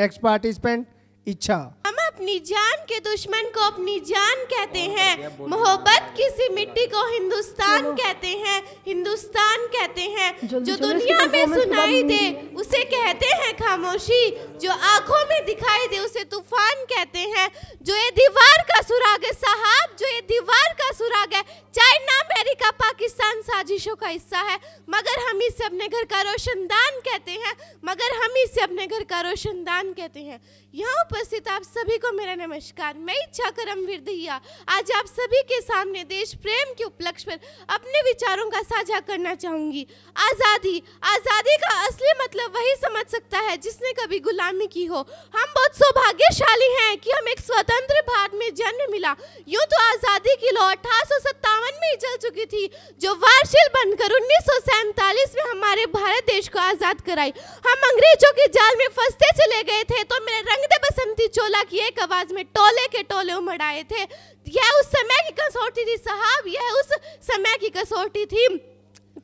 Next participant इच्छा। हम अपनी जान के दुश्मन को अपनी जान कहते हैं, मोहब्बत किसी मिट्टी को हिंदुस्तान कहते हैं, हिंदुस्तान कहते हैं। जो दुनिया में सुनाई दे उसे कहते हैं खामोशी, जो आंखों में दिखाई दे उसे तूफान कहते हैं। जो ये दीवार का सुराग है साहब, जो ये दीवार का सुराग है, चाइना अमेरिका पाकिस्तान साजिशों का हिस्सा है, मगर हम इसे अपने घर का रोशनदान कहते हैं, मगर हम इसे अपने घर का रोशनदान कहते हैं। यहाँ उपस्थित आप सभी को मेरा नमस्कार। मैं इच्छा करमवीर दहिया आज आप सभी के सामने देश प्रेम के उपलक्ष्य पर अपने विचारों का साझा करना चाहूंगी। आज़ादी, आज़ादी का असली मतलब वही समझ सकता है जिसने कभी गुलामी की हो। हम बहुत सौभाग्यशाली हैं कि हम एक स्वतंत्र भारत में जन्म मिला। यूं तो आज़ादी की लौ 1857 में ही जल चुकी थी, जो वारशिल बनकर 1947 में हमारे भारत देश को आज़ाद कराई। हम अंग्रेजों के जाल में फंसते चले गए थे तो मेरे रंग दे बसंती चोला की एक आवाज में टोले के टोले उमड़ आए थे। यह उस समय की कसौटी थी साहब, यह उस समय की कसौटी थी।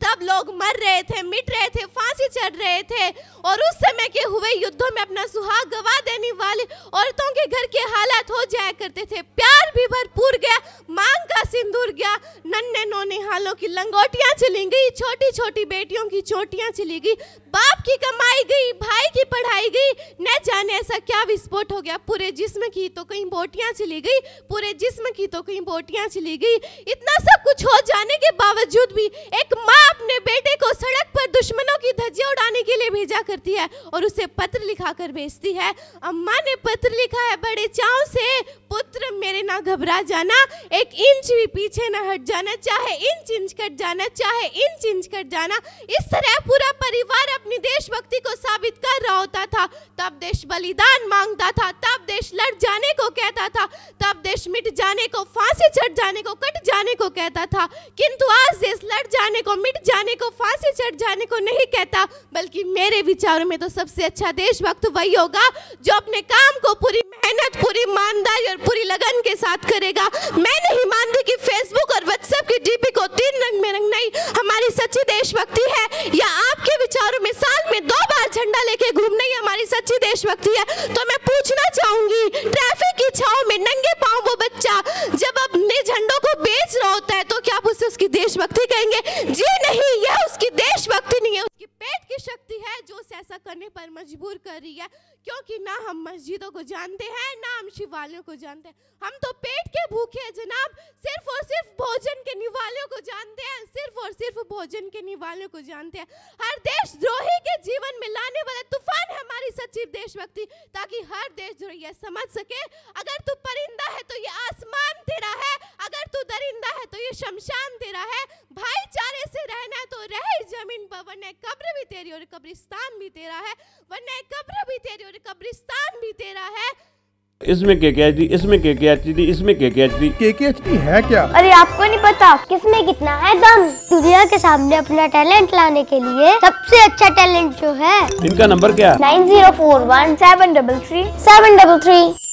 तब लोग मर रहे थे, मिट रहे थे, फांसी चढ़ रहे थे, और उस समय के हुए युद्धों में अपना सुहाग गवा देने वाली औरतों के घर के हालात हो जाया करते थे। प्यार भी भरपूर गया, मांग का सिंदूर गया, नन्हे नौनिहालों की लंगोटियां चली गई, छोटी छोटी बेटियों की चोटियां चली गई, बाप की कमाई गई, भाई की पढ़ाई गई, न जाने ऐसा क्या विस्फोट हो गया। पूरे जिस्म की तो कहीं बोटियां चली गई, पूरे जिस्म की तो कहीं बोटियां चली गई। इतना सब कुछ हो जाने के बावजूद भी एक माँ अपने बेटे को सड़क पर दुश्मनों की धज्जियां उड़ाने के लिए भेजा करती है और उसे पत्र लिखा कर भेजती है। अम्मा ने पत्र लिखा है बड़े चाव से, पुत्र मेरे ना घबरा जाना, एक इंच भी पीछे ना हट जाना, चाहे इंच कट जाना, चाहे इंच कट जाना। इस तरह पूरा परिवार अपनी देशभक्ति को साबित कर रहा होता था। तब देश बलिदान मांगता था, तब देश लड़ जाने को कहता था, तब देश मिट जाने को, फांसी चढ़ जाने को, कट जाने को कहता था। किंतु आज देश लड़ जाने को, मिट जाने को, फांसी चढ़ जाने को नहीं कहता, बल्कि मेरे विचारों में तो सबसे अच्छा देशभक्त वही होगा जो अपने काम को पूरी मेहनत, पूरी ईमानदारी और पूरी लगन के साथ करेगा। मैं नहीं मानती कि फेसबुक और व्हाट्सएप की डीपी को 3 रंग में रंग नहीं हमारी सच्ची देशभक्ति है, या आपके विचारों में साल में 2 बार झंडा लेके घूमना ही हमारी सच्ची देशभक्ति है। तो मैं पूछना चाहूंगी, ट्रैफिक की छांव में नंगे पांव वो बच्चा जब अपने झंडों को बेच रहा होता है तो क्या आप उसे उसकी देशभक्ति कहेंगे? जी नहीं, यह उसकी देशभक्ति नहीं है, उसकी पेट की शक्ति है जो उसे ऐसा करने पर मजबूर कर रही है। क्योंकि ना हम मस्जिदों को जानते हैं, ना हम शिवालयों को जानते हैं, हम तो पेट के भूखे हैं जनाब। सिर्फ और सिर्फ भोजन के निवालों को जानते हैं, सिर्फ और सिर्फ भोजन के निवालों को जानते हैं। हर देशद्रोही के जीवन में लाने वाला तूफान है हमारी सच्ची देशभक्ति, ताकि हर देशद्रोही यह समझ सके अगर तू परिंदा है तो ये आसमान तेरा है, अगर तू दरिंदा है तो ये शमशान तेरा है। भाईचारे से रहना है तो रह जमीन पर, वरना कब्र भी तेरी और कब्रिस्तान भी तेरा है, वरना कब्र भी तेरी और कब्रिस्तान भी तेरा है। इसमें KKHD, इसमें KKHD, इसमें KKHD। KKHD है क्या? अरे आपको नहीं पता किसमें कितना है दम। दुनिया के सामने अपना टैलेंट लाने के लिए सबसे अच्छा टैलेंट जो है, इनका नंबर क्या? 9041 733 733।